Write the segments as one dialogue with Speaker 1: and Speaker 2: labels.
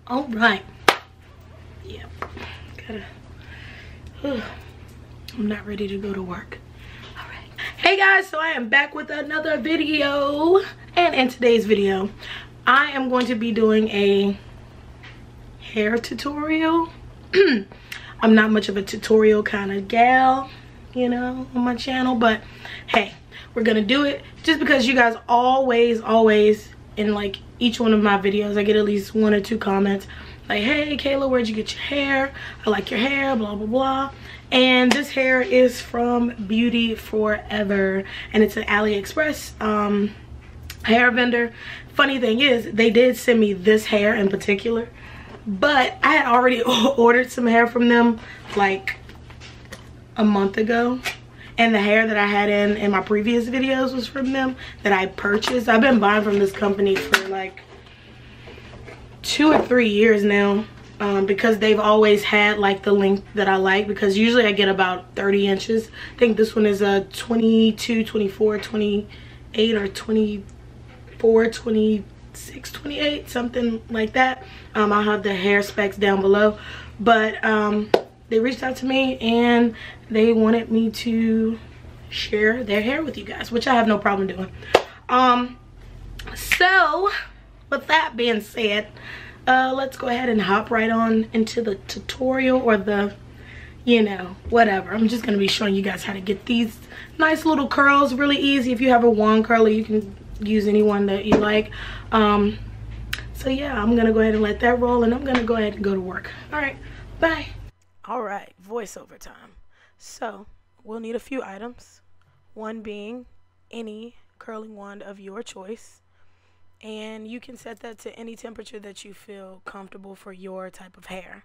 Speaker 1: All right. Yeah. I'm not ready to go to work. All right. Hey guys, so I am back with another video, and in today's video, I am going to be doing a hair tutorial. I'm not much of a tutorial kind of gal, you know, on my channel, but hey, we're gonna do it just because you guys always in like each one of my videos I get at least 1 or 2 comments like, hey Kayla, where'd you get your hair? I like your hair, blah blah blah. And this hair is from Beauty Forever, and it's an AliExpress hair vendor. Funny thing is, they did send me this hair in particular, but I had already ordered some hair from them like a month ago, and the hair that I had in my previous videos was from them that I purchased. I've been buying from this company for like 2 or 3 years now, because they've always had like the length that I like, because usually I get about 30 inches. I think this one is a 22, 24, 28, or 24, 26, 28, something like that. I'll have the hair specs down below, but they reached out to me and they wanted me to share their hair with you guys, which I have no problem doing. So with that being said, let's go ahead and hop right on into the tutorial, or the, you know, whatever. I'm just gonna be showing you guys how to get these nice little curls really easy. If you have a wand curler, you can use any one that you like. So yeah, I'm gonna go ahead and let that roll, and I'm gonna go ahead and go to work. All right, bye. All right, voiceover time. So we'll need a few items, one being any curling wand of your choice, and you can set that to any temperature that you feel comfortable for your type of hair.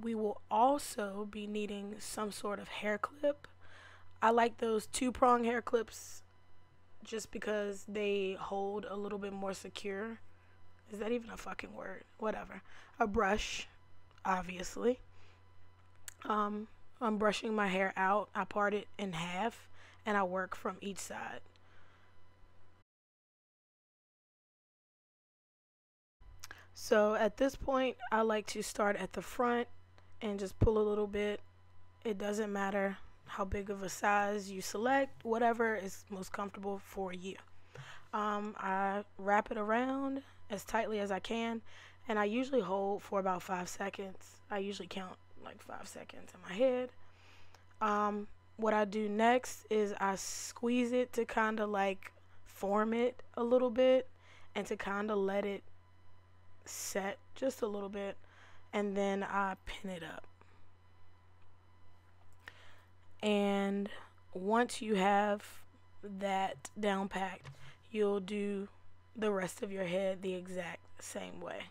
Speaker 1: We will also be needing some sort of hair clip. I like those 2-prong hair clips just because they hold a little bit more secure. Is that even a fucking word? Whatever. A brush, obviously. I'm brushing my hair out. I part it in half and I work from each side. So at this point, I like to start at the front and just pull a little bit. It doesn't matter how big of a size you select, whatever is most comfortable for you. I wrap it around as tightly as I can, and I usually hold for about 5 seconds. I usually count like 5 seconds in my head. What I do next is I squeeze it to kind of like form it a little bit, and to kind of let it set just a little bit, and then I pin it up. And once you have that down packed, you'll do the rest of your head the exact same way.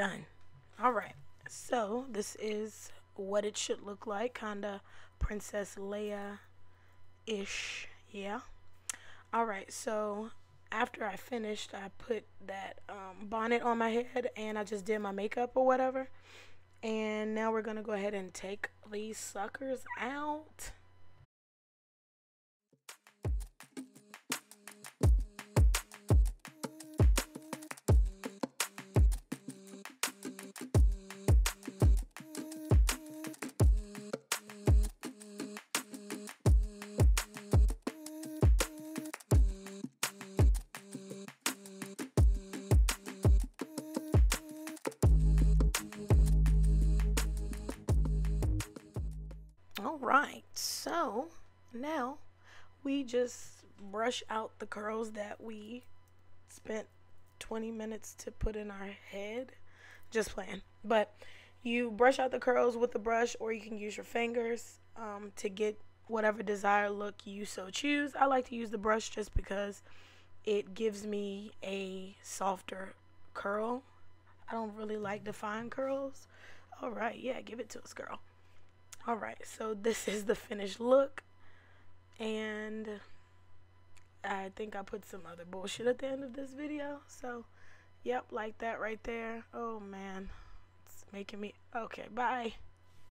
Speaker 1: done. All right, so this is what it should look like, kind of Princess Leia-ish, yeah. All right, so after I finished, I put that bonnet on my head, and I just did my makeup or whatever. And now we're gonna go ahead and take these suckers out. All right, so now we just brush out the curls that we spent 20 minutes to put in our head. Just playing. But you brush out the curls with the brush, or you can use your fingers to get whatever desired look you so choose. I like to use the brush just because it gives me a softer curl. I don't really like defined curls. All right, yeah, give it to us, girl. All right, so this is the finished look, and I think I put some other bullshit at the end of this video. So yep, like that right there. Oh man, it's making me okay. Bye.